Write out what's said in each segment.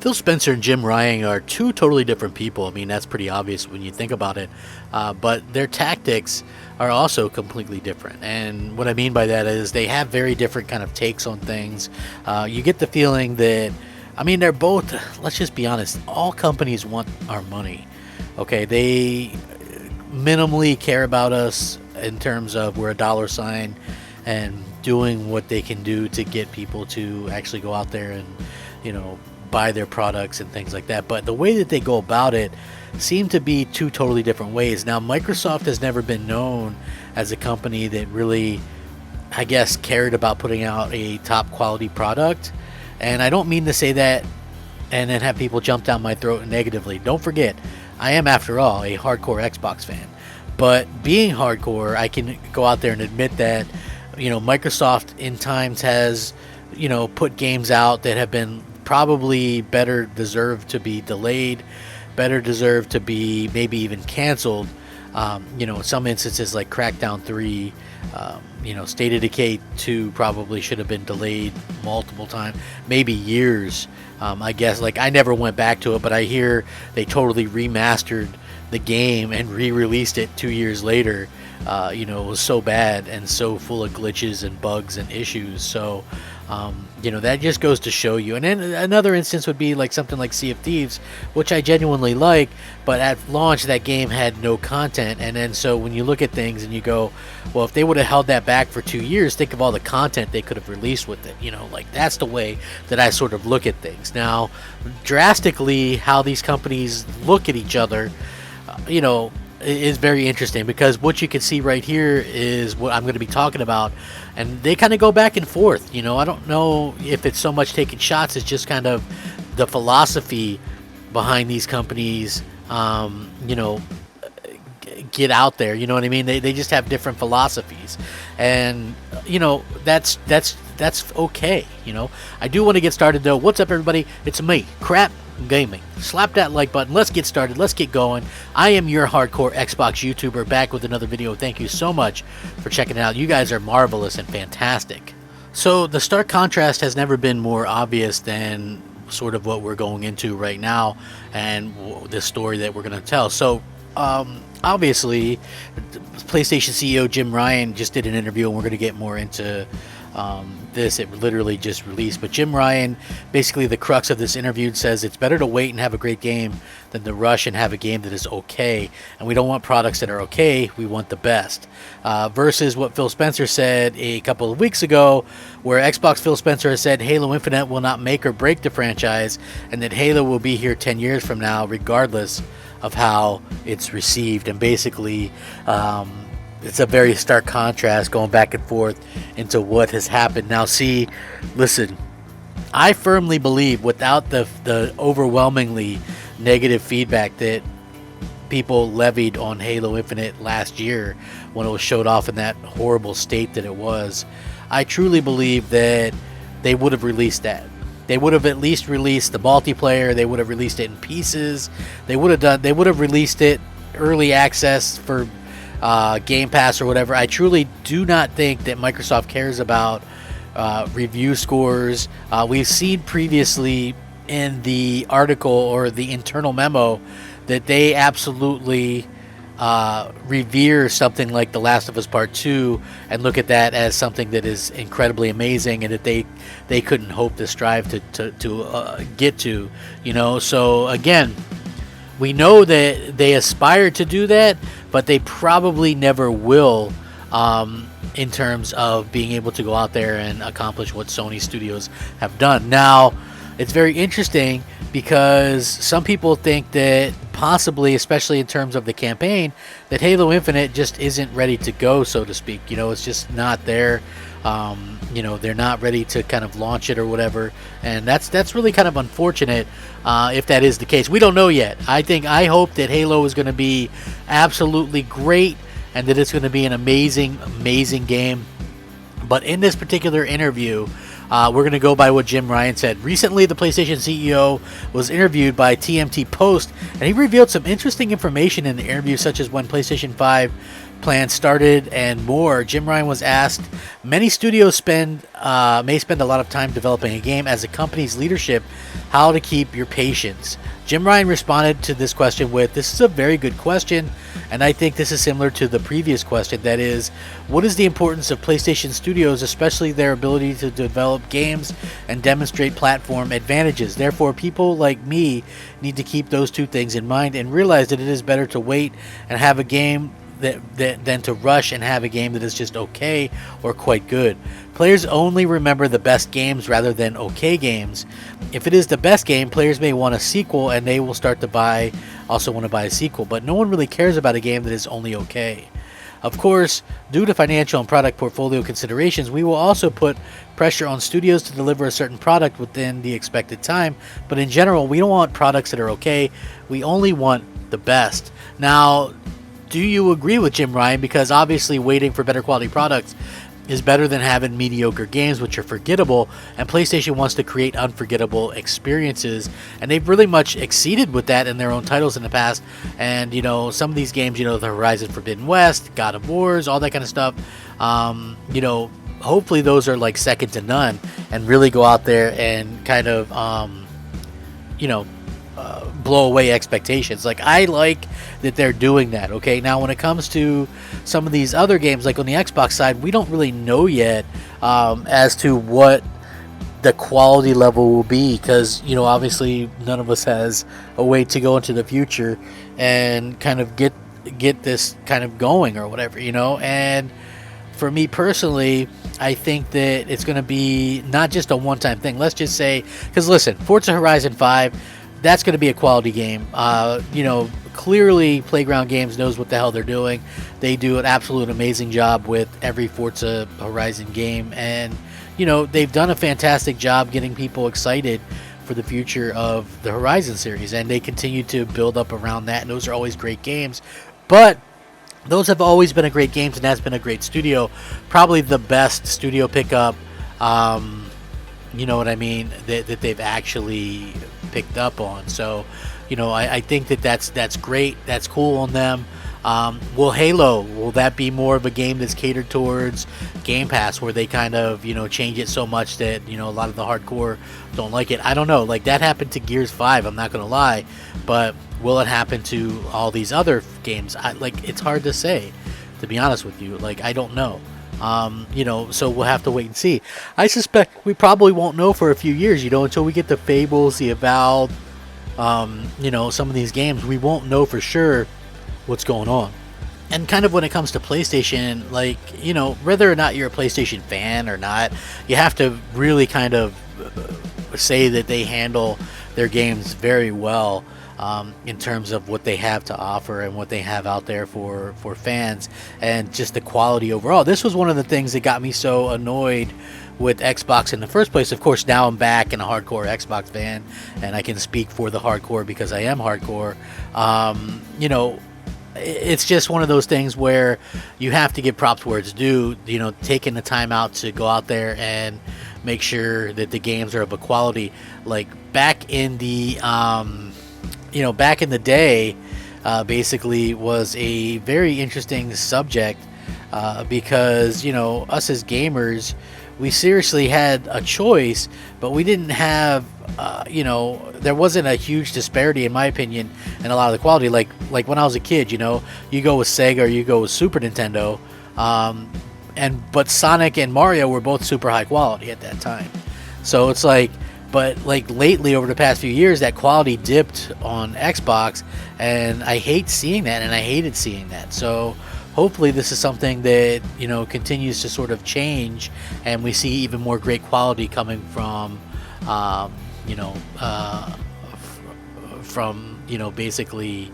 Phil Spencer and Jim Ryan are two totally different people. I mean, that's pretty obvious when you think about it. But their tactics are also completely different. And what I mean by that is they have very different kind of takes on things. You get the feeling that, I mean, they're both, let's just be honest, all companies want our money. Okay, they minimally care about us in terms of we're a dollar sign and doing what they can do to get people to actually go out there and, buy their products and things like that. But the way that they go about it seem to be two totally different ways. Now, Microsoft has never been known as a company that really, I guess, cared about putting out a top quality product. And I don't mean to say that and then have people jump down my throat negatively. Don't forget, I am, after all, a hardcore Xbox fan. But being hardcore, I can go out there and admit that, Microsoft in times has, put games out that have been probably better deserved to be delayed, better deserved to be maybe even canceled. In some instances like Crackdown 3, State of Decay 2 probably should have been delayed multiple times, maybe years. I guess, like, I never went back to it, but I hear they totally remastered the game and re-released it 2 years later. It was so bad and so full of glitches and bugs and issues. So, that just goes to show you. And then another instance would be like something like Sea of Thieves, which I genuinely like, but at launch that game had no content. And then so when you look at things and you go, well, if they would have held that back for 2 years, think of all the content they could have released with it. Like, that's the way that I sort of look at things. Now, drastically, how these companies look at each other, is very interesting, because what you can see right here is what I'm going to be talking about, and they kind of go back and forth. I don't know if it's so much taking shots, it's just kind of the philosophy behind these companies, get out there, you know what I mean? They just have different philosophies, and that's okay. I do want to get started though. What's up, everybody? It's me, Crap Gaming. Slap that like button. Let's get started. Let's get going. I am your hardcore Xbox YouTuber, back with another video. Thank you so much for checking it out. You guys are marvelous and fantastic. So the stark contrast has never been more obvious than sort of what we're going into right now and the story that we're going to tell. So obviously, PlayStation CEO Jim Ryan just did an interview, and we're going to get more into this. It literally just released, but Jim Ryan, basically the crux of this interview, says it's better to wait and have a great game than to rush and have a game that is okay, and we don't want products that are okay, we want the best, versus what Phil Spencer said a couple of weeks ago, where Xbox Phil Spencer has said Halo Infinite will not make or break the franchise, and that Halo will be here 10 years from now regardless of how it's received. And basically it's a very stark contrast going back and forth into what has happened. Now, see, listen, I firmly believe without the overwhelmingly negative feedback that people levied on Halo Infinite last year when it was showed off in that horrible state that it was, I truly believe that they would have released that. They would have at least released the multiplayer. They would have released it in pieces. They would have released it early access for Game Pass or whatever. I truly do not think that Microsoft cares about review scores. We've seen previously in the article or the internal memo that they absolutely revere something like The Last of Us Part 2 and look at that as something that is incredibly amazing, and that they couldn't hope to strive to get to, So again, we know that they aspire to do that, but they probably never will, in terms of being able to go out there and accomplish what Sony Studios have done. Now, it's very interesting because some people think that possibly, especially in terms of the campaign, that Halo Infinite just isn't ready to go, so to speak. It's just not there. They're not ready to kind of launch it or whatever, and that's really kind of unfortunate if that is the case. We don't know yet. I hope that Halo is going to be absolutely great and that it's going to be an amazing game. But in this particular interview, we're going to go by what Jim Ryan said. Recently, the PlayStation CEO was interviewed by TMT Post, and he revealed some interesting information in the interview, such as when PlayStation 5 plan started and more. Jim Ryan was asked, many studios may spend a lot of time developing a game. As a company's leadership, how to keep your patience? Jim Ryan responded to this question with, this is a very good question, and I think this is similar to the previous question. That is, what is the importance of PlayStation Studios, especially their ability to develop games and demonstrate platform advantages? Therefore, people like me need to keep those two things in mind and realize that it is better to wait and have a game than to rush and have a game that is just okay or quite good. Players only remember the best games rather than okay games. If it is the best game, players may want a sequel and they will start to also want to buy a sequel, but no one really cares about a game that is only okay. Of course, due to financial and product portfolio considerations, we will also put pressure on studios to deliver a certain product within the expected time, but in general, we don't want products that are okay. We only want the best. Now, do you agree with Jim Ryan? Because obviously waiting for better quality products is better than having mediocre games which are forgettable, and PlayStation wants to create unforgettable experiences, and they've really much exceeded with that in their own titles in the past. And some of these games, the Horizon Forbidden West, God of Wars, all that kind of stuff, hopefully those are like second to none and really go out there and kind of blow away expectations. Like, I like that they're doing that. Okay, now when it comes to some of these other games, like on the Xbox side, we don't really know yet as to what the quality level will be, because obviously none of us has a way to go into the future and kind of get this kind of going or whatever, and for me personally, I think that it's going to be not just a one-time thing. Let's just say, because listen, Forza Horizon 5, that's going to be a quality game. Clearly Playground Games knows what the hell they're doing. They do an absolute amazing job with every Forza Horizon game, and they've done a fantastic job getting people excited for the future of the Horizon series, and they continue to build up around that, and those are always great games. But those have always been a great games, and that's been a great studio, probably the best studio pickup, you know what I mean, that they've actually picked up on. So I think that's great. That's cool on them. Will that be more of a game that's catered towards Game Pass, where they kind of change it so much that a lot of the hardcore don't like it? I don't know. Like, that happened to Gears 5, I'm not gonna lie, but will it happen to all these other games? It's hard to say, to be honest with you. Like, I don't know. So we'll have to wait and see. I suspect we probably won't know for a few years, until we get the Fables, the Avowed, some of these games. We won't know for sure what's going on. And kind of when it comes to PlayStation, whether or not you're a PlayStation fan or not, you have to really kind of say that they handle their games very well. In terms of what they have to offer and what they have out there for fans, and just the quality overall. This was one of the things that got me so annoyed with Xbox in the first place. Of course, now I'm back and a hardcore Xbox fan, and I can speak for the hardcore because I am hardcore. It's just one of those things where you have to give props where it's due, taking the time out to go out there and make sure that the games are of a quality. Like, back in the back in the day, basically was a very interesting subject, because us as gamers, we seriously had a choice, but we didn't have there wasn't a huge disparity, in my opinion, in a lot of the quality. Like when I was a kid, you go with Sega or you go with Super Nintendo, but Sonic and Mario were both super high quality at that time. So it's but lately, over the past few years, that quality dipped on Xbox, and I hate seeing that, and I hated seeing that. So hopefully this is something that continues to sort of change, and we see even more great quality coming from basically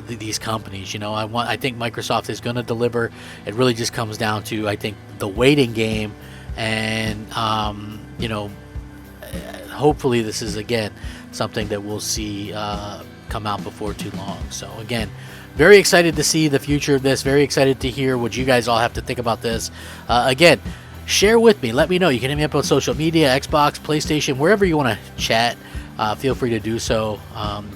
these companies. I think Microsoft is going to deliver. It really just comes down to, I think, the waiting game, and hopefully this is, again, something that we'll see come out before too long. So again, very excited to see the future of this. Very excited to hear what you guys all have to think about this. Again, share with me. Let me know. You can hit me up on social media, Xbox, PlayStation, wherever you want to chat. feel free to do so.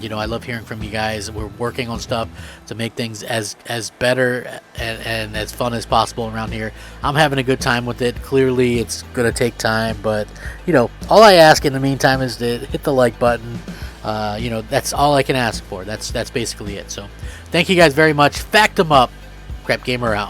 You know, I love hearing from you guys. We're working on stuff to make things as better and as fun as possible around here. I'm having a good time with it. Clearly, it's going to take time, but you know, all I ask in the meantime is to hit the like button. You know, that's all I can ask for. That's basically it. So, thank you guys very much. Fact 'em up. Crapgamer out.